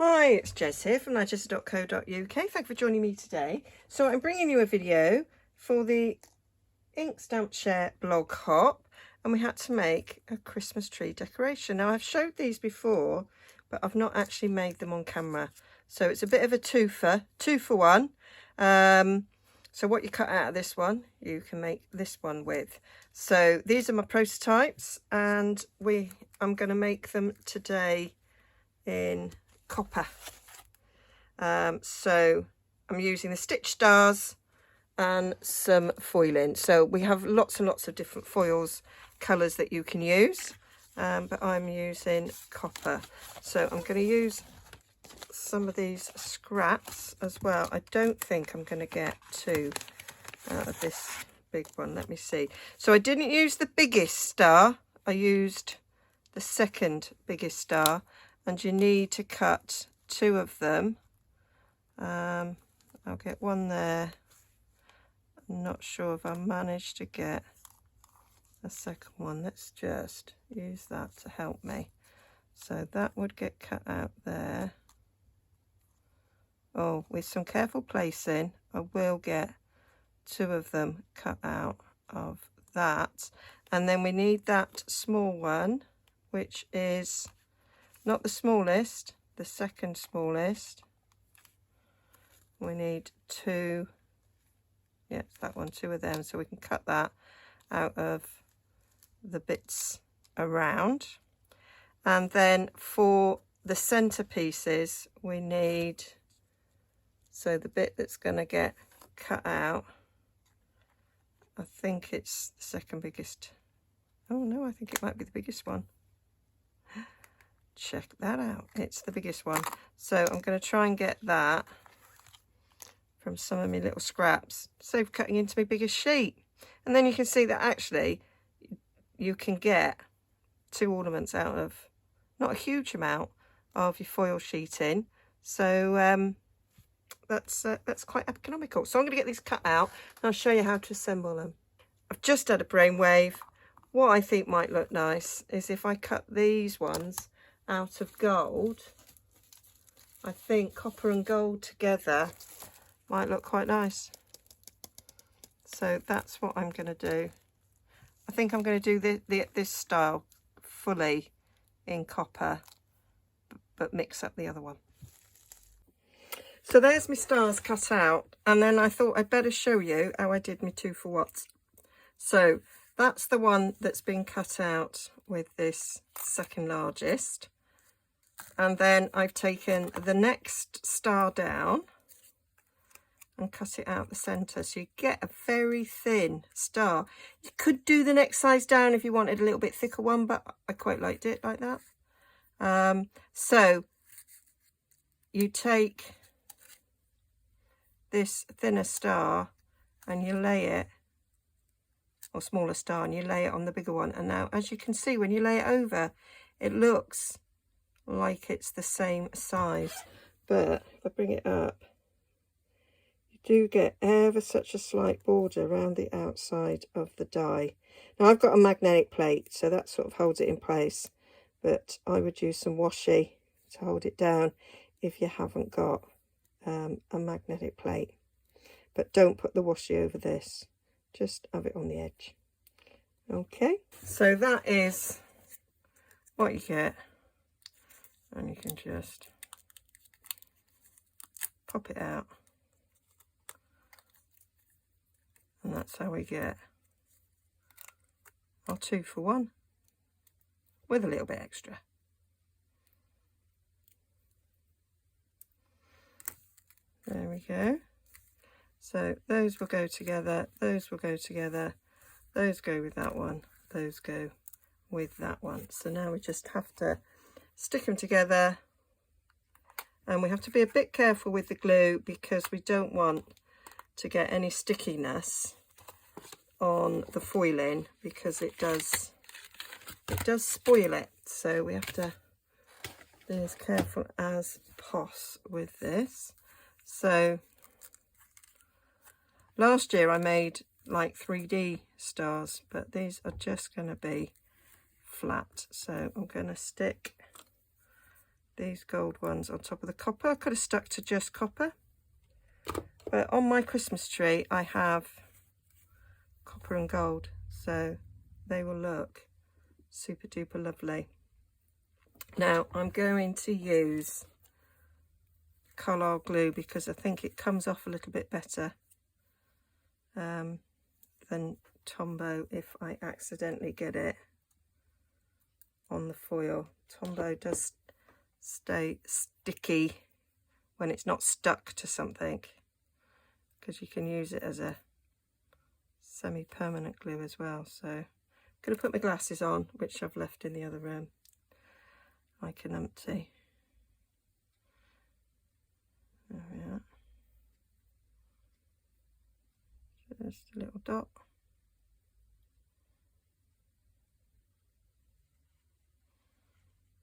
Hi, it's Jez here from Nigezza.co.uk. Thank you for joining me today. So I'm bringing you a video for the Ink Stamp Share blog hop, and we had to make a Christmas tree decoration. Now I've showed these before, but I've not actually made them on camera. So it's a bit of a two for one. So what you cut out of this one, you can make this one with. So these are my prototypes, and I'm going to make them today in copper. So I'm using the stitch stars and some foiling. So we have lots and lots of different foils colours that you can use, but I'm using copper. So I'm going to use some of these scraps as well. I don't think I'm going to get two out of this big one. Let me see. So I didn't use the biggest star, I used the second biggest star, and you need to cut two of them. I'll get one there. I'm not sure if I managed to get a second one. Let's just use that to help me. So that would get cut out there. Oh, with some careful placing, I will get two of them cut out of that. And then we need that small one, which is not the smallest, the second smallest. We need two, yeah, that one, two of them, so we can cut that out of the bits around. And then for the center pieces, we need, so the bit that's going to get cut out, I think it's the second biggest. Oh no, I think it might be the biggest one. Check that out, it's the biggest one. So I'm going to try and get that from some of my little scraps, save cutting into my biggest sheet. And then you can see that actually you can get two ornaments out of not a huge amount of your foil sheeting. So that's quite economical. So I'm going to get these cut out and I'll show you how to assemble them. I've just had a brainwave. What I think might look nice is if I cut these ones out of gold. I think copper and gold together might look quite nice. So that's what I'm going to do. I think I'm going to do this style fully in copper, but mix up the other one. So there's my stars cut out, and then I thought I'd better show you how I did my 2 for what. So that's the one that's been cut out with this second largest, and then I've taken the next star down and cut it out the center, so you get a very thin star. You could do the next size down if you wanted a little bit thicker one, but I quite liked it like that. So you take this thinner star and you lay it, or smaller star, and you lay it on the bigger one. And now, as you can see, when you lay it over, it looks like it's the same size. But if I bring it up, you do get ever such a slight border around the outside of the die. Now I've got a magnetic plate, so that sort of holds it in place, but I would use some washi to hold it down if you haven't got a magnetic plate. But don't put the washi over this, just have it on the edge. Okay, so that is what you get, and you can just pop it out, and that's how we get our 2 for 1 with a little bit extra. There we go. So those will go together, those will go together, those go with that one, those go with that one. So now we just have to stick them together, and we have to be a bit careful with the glue because we don't want to get any stickiness on the foiling, because it does spoil it. So we have to be as careful as pos with this. So last year I made like 3D stars, but these are just going to be flat. So I'm going to stick these gold ones on top of the copper. I could have stuck to just copper, but on my Christmas tree I have copper and gold, so they will look super duper lovely. Now I'm going to use Collard glue because I think it comes off a little bit better than Tombow if I accidentally get it on the foil. Tombow does stay sticky when it's not stuck to something, because you can use it as a semi-permanent glue as well. So I'm going to put my glasses on, which I've left in the other room like an empty. There we are. Just a little dot.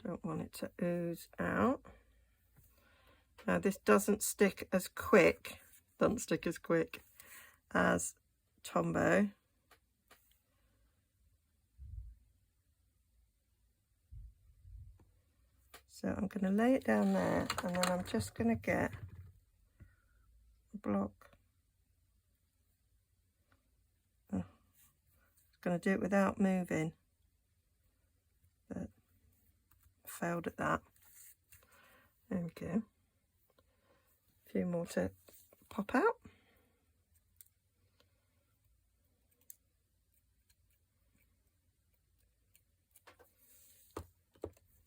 Don't want it to ooze out. Now this doesn't stick as quick, as Tombow. So I'm going to lay it down there, and then I'm just going to get a block. Oh, I'm going to do it without moving, but failed at that. There we go. A few more to pop out.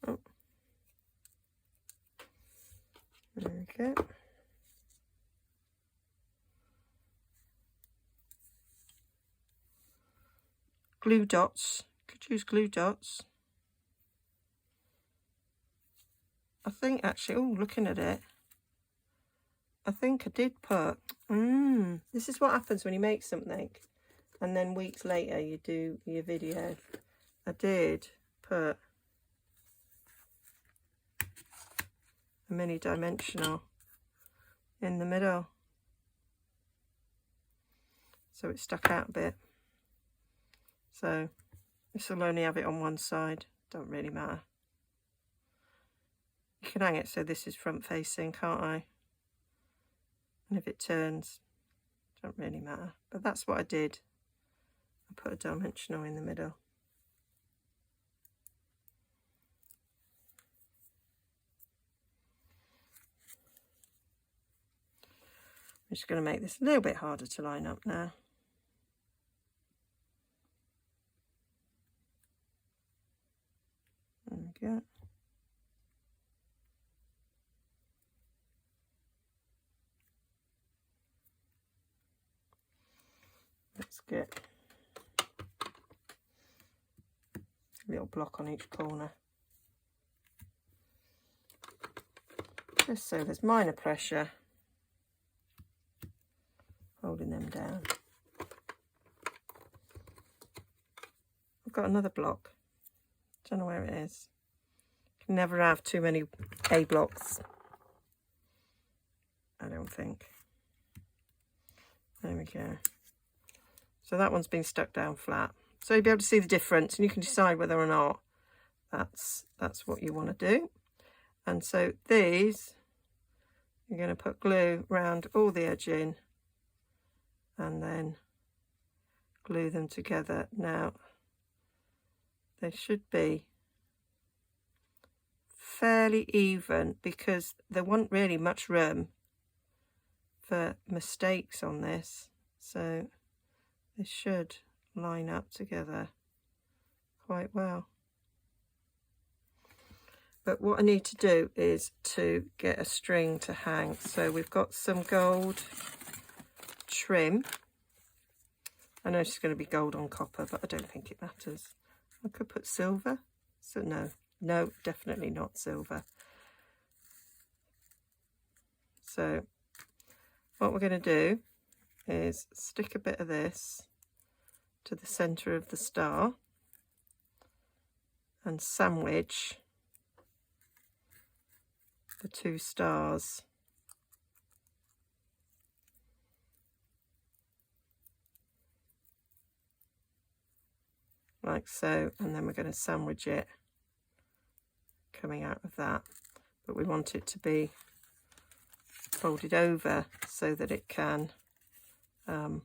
Oh. There we go. Glue dots. Could use glue dots. I think actually, oh, looking at it, I think I did put, this is what happens when you make something and then weeks later you do your video. I did put a mini dimensional in the middle, so it stuck out a bit. So this will only have it on one side, don't really matter. You can hang it so this is front facing, can't I? And if it turns, don't really matter. But that's what I did. I put a dimensional in the middle. I'm just going to make this a little bit harder to line up now. There we go. Let's get a little block on each corner, just so there's minor pressure holding them down. I've got another block, don't know where it is. Can never have too many A blocks, I don't think. There we go. So that one's been stuck down flat. So you'll be able to see the difference, and you can decide whether or not that's what you want to do. And so these, you're going to put glue around all the edging and then glue them together. Now, they should be fairly even because there wasn't really much room for mistakes on this. So they should line up together quite well. But what I need to do is to get a string to hang. So we've got some gold trim. I know it's going to be gold on copper, but I don't think it matters. I could put silver. So no, definitely not silver. So what we're going to do is stick a bit of this to the centre of the star and sandwich the two stars like so, and then we're going to sandwich it coming out of that. but we want it to be folded over so that it can hang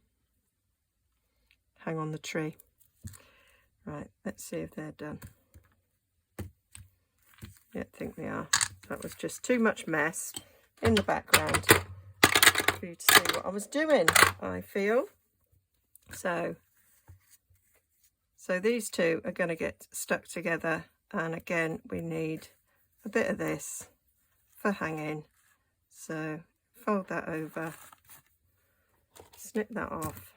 on the tree. Right, let's see if they're done. Yeah, I think they are. That was just too much mess in the background for you to see what I was doing, I feel. So these two are going to get stuck together, and again we need a bit of this for hanging. So fold that over, snip that off.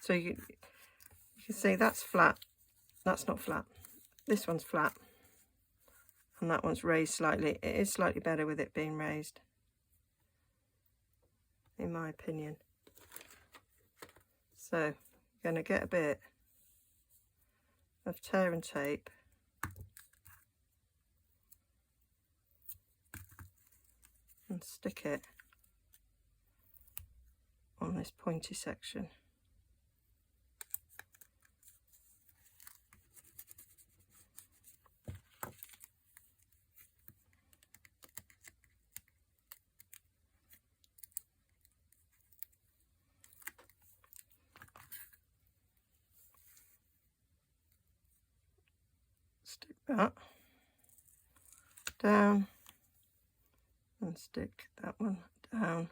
So you can see that's flat, that's not flat. This one's flat and that one's raised slightly. It is slightly better with it being raised, in my opinion. So I'm going to get a bit of tear and tape and stick it on this pointy section. Stick that down and stick that one down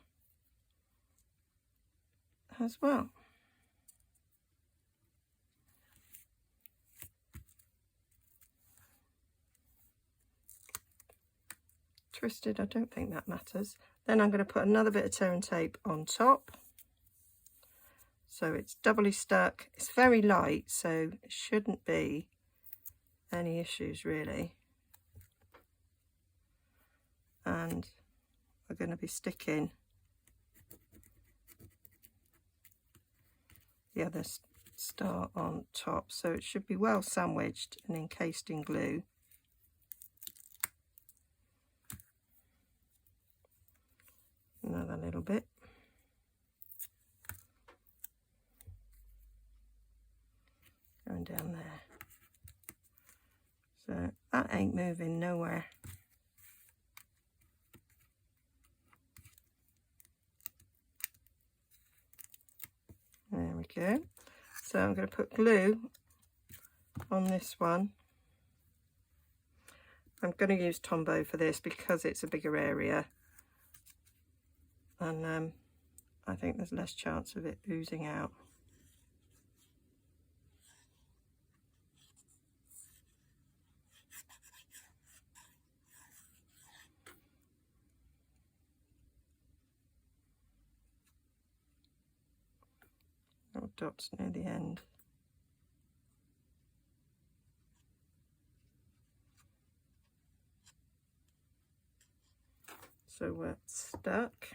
as well. Twisted, I don't think that matters. Then I'm going to put another bit of tear and tape on top, so it's doubly stuck. It's very light, so it shouldn't be any issues really. And we're going to be sticking the other star on top, so it should be well sandwiched and encased in glue. Another little bit. Going down there. So that ain't moving nowhere. There we go. So I'm going to put glue on this one. I'm going to use Tombow for this because it's a bigger area, and I think there's less chance of it oozing out. Little dots near the end. So we're stuck.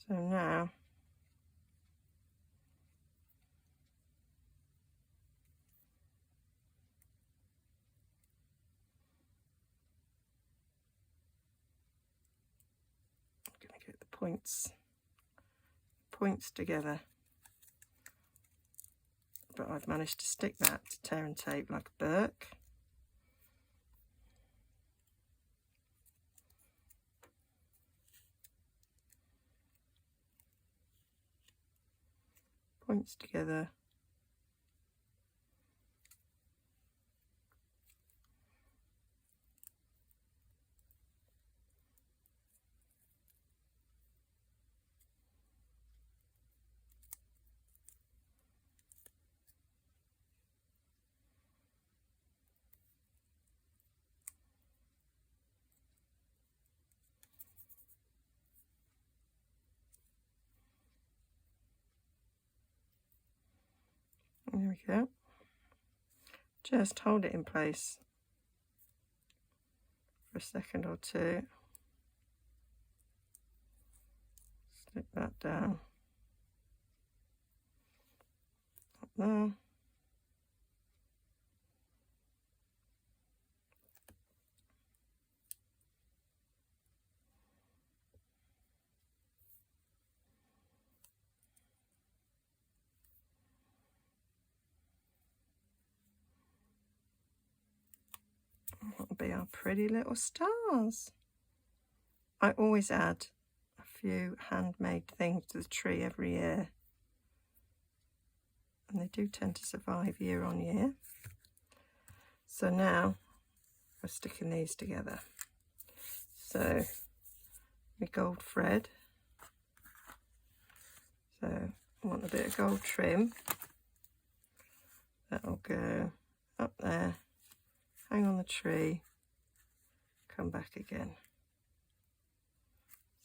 So now I'm going to get the points together, but I've managed to stick that to tear and tape like a Burke. Points together. There we go. Just hold it in place for a second or two. Slip that down. Up there. be our pretty little stars. I always add a few handmade things to the tree every year, and they do tend to survive year on year. So now we're sticking these together. So my gold thread, so I want a bit of gold trim, that'll go up there, hang on the tree, come back again.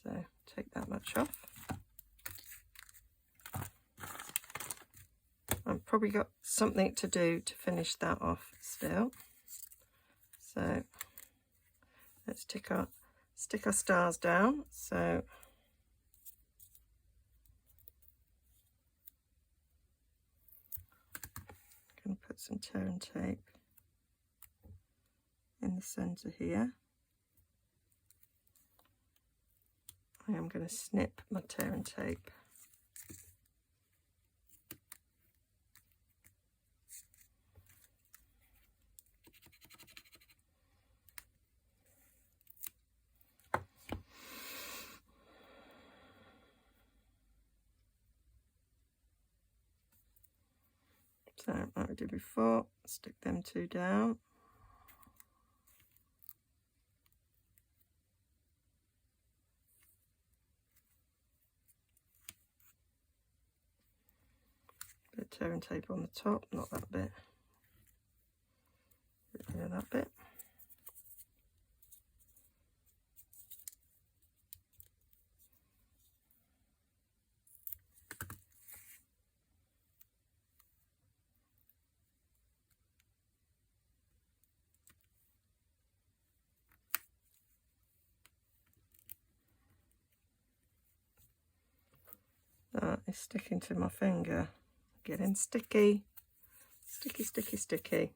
So take that much off. I've probably got something to do to finish that off still. So let's stick our stars down. So I'm going to put some tear and tape in the centre here. I am going to snip my tear and tape. So like we did before, stick them two down. Bit of tear and tape on the top, not that bit. Get rid of that bit. That is sticking to my finger. Getting sticky. Sticky, sticky, sticky.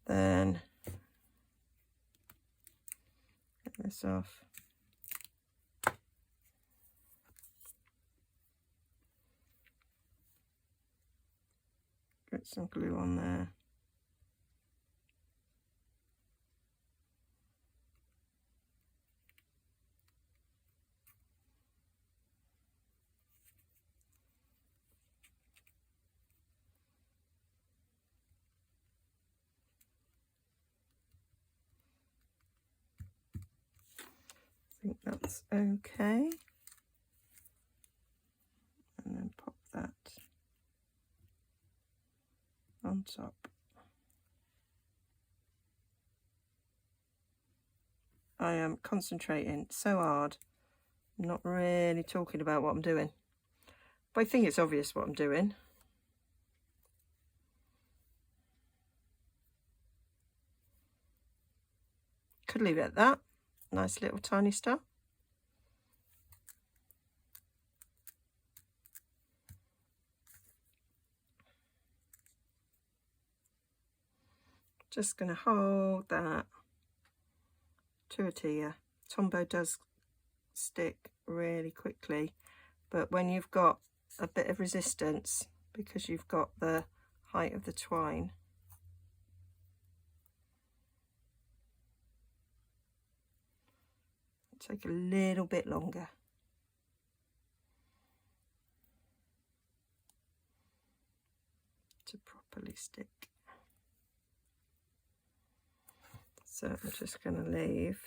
Then get this off. Get some glue on there. I think that's okay. And then pop that on top. I am concentrating so hard. I'm not really talking about what I'm doing. But I think it's obvious what I'm doing. Could leave it at that. Nice little tiny star. Just going to hold that to a tear. Tombow does stick really quickly, but when you've got a bit of resistance, because you've got the height of the twine, it'll take a little bit longer. To properly stick. So I'm just going to leave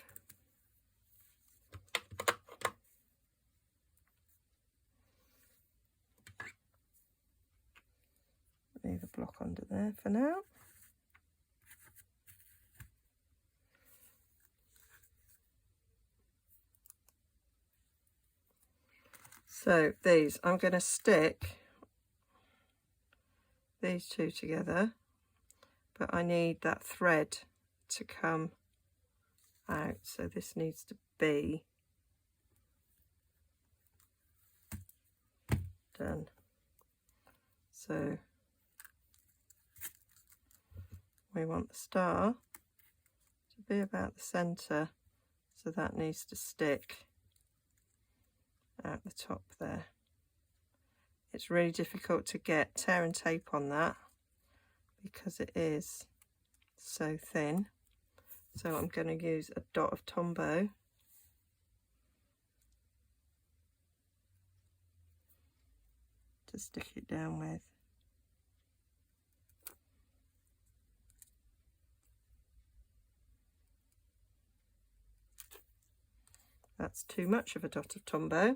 a block under there for now. So these, I'm going to stick these two together, but I need that thread to come out, so this needs to be done. So we want the star to be about the centre So that needs to stick out the top there. It's really difficult to get tear and tape on that because it is so thin. So I'm going to use a dot of Tombow to stick it down with. That's too much of a dot of Tombow.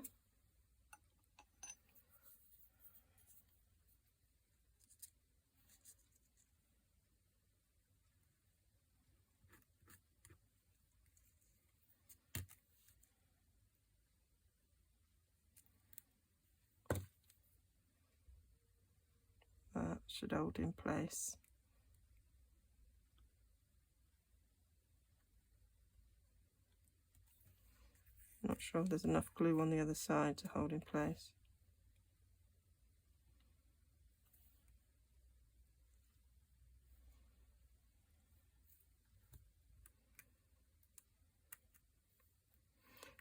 That should hold in place. Not sure if there's enough glue on the other side to hold in place.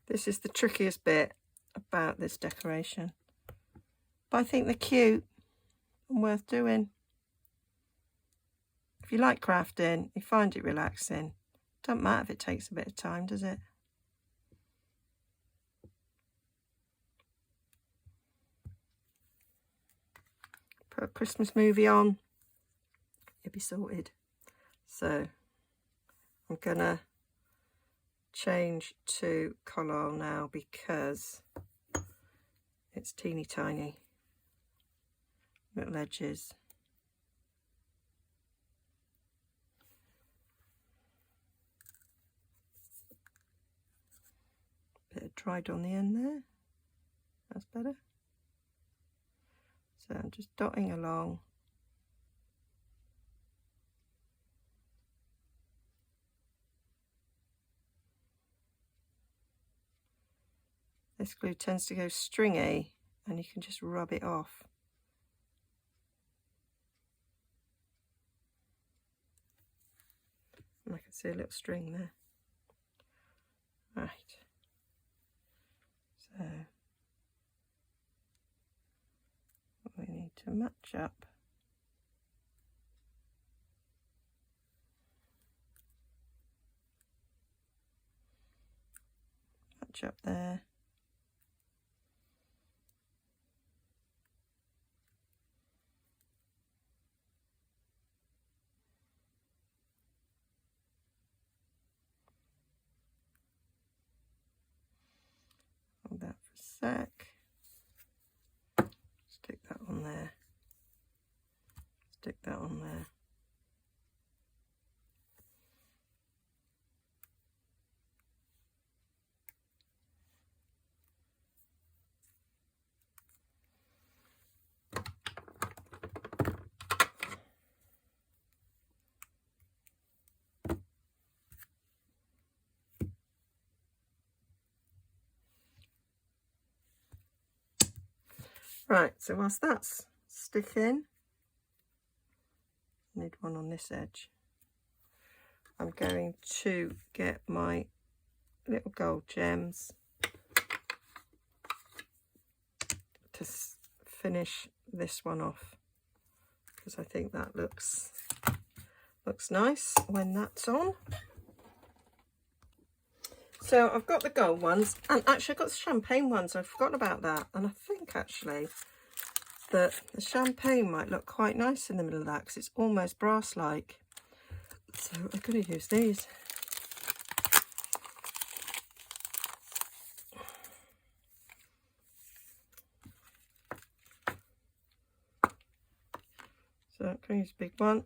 This is the trickiest bit about this decoration, but I think they're cute and worth doing. If you like crafting, you find it relaxing. Don't matter if it takes a bit of time, does it? Put a Christmas movie on, you'll be sorted. So I'm gonna change to Collall now because it's teeny tiny little edges. Bit of dried on the end there, that's better. So I'm just dotting along. This glue tends to go stringy and you can just rub it off. And I can see a little string there. Right. So we need to match up. Match up there. Hold that for a sec. Stick that on there. Stick that on there. Right, so whilst that's sticking, I need one on this edge. I'm going to get my little gold gems to finish this one off because I think that looks nice when that's on. So I've got the gold ones, and actually I've got the champagne ones. I've forgotten about that, and I think actually that the champagne might look quite nice in the middle of that because it's almost brass-like. So I'm going to use these. So I'm going to use a big one.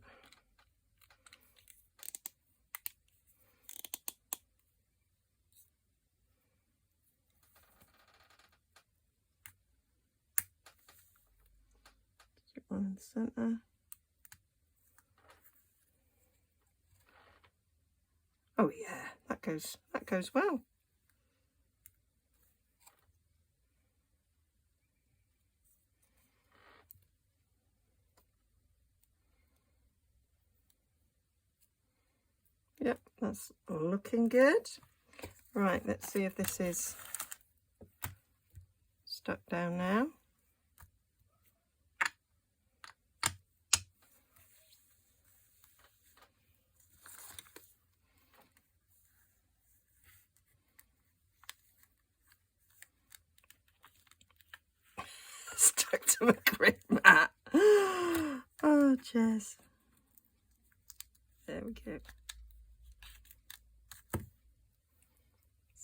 Stick one in the centre. Oh yeah, that goes well. Yep, that's looking good. Right, let's see if this is stuck down now. Stuck to my grip mat. Oh, Jess. There we go.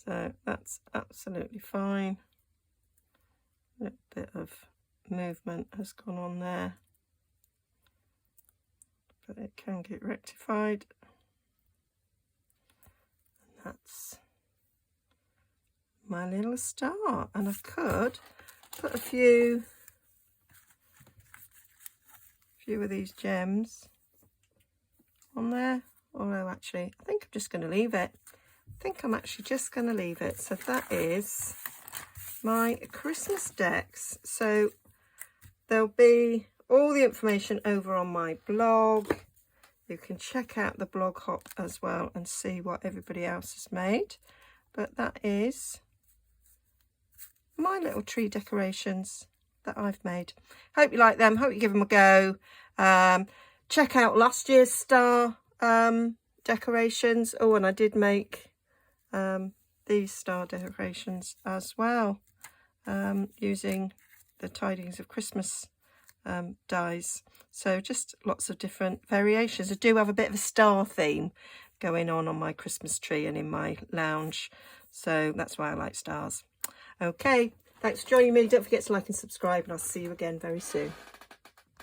So that's absolutely fine. A little bit of movement has gone on there, but it can get rectified. And that's my little star. And I could put a few of these gems on there, although actually I think I'm just going to leave it. So that is my Christmas decks. So there'll be all the information over on my blog. You can check out the blog hop as well and see what everybody else has made. But that is my little tree decorations that I've made. Hope you like them. Hope you give them a go. Check out last year's star decorations. Oh, and I did make these star decorations as well, using the Tidings of Christmas dies. So just lots of different variations. I do have a bit of a star theme going on my Christmas tree and in my lounge, so that's why I like stars. Okay, thanks for joining me. Don't forget to like and subscribe, and I'll see you again very soon.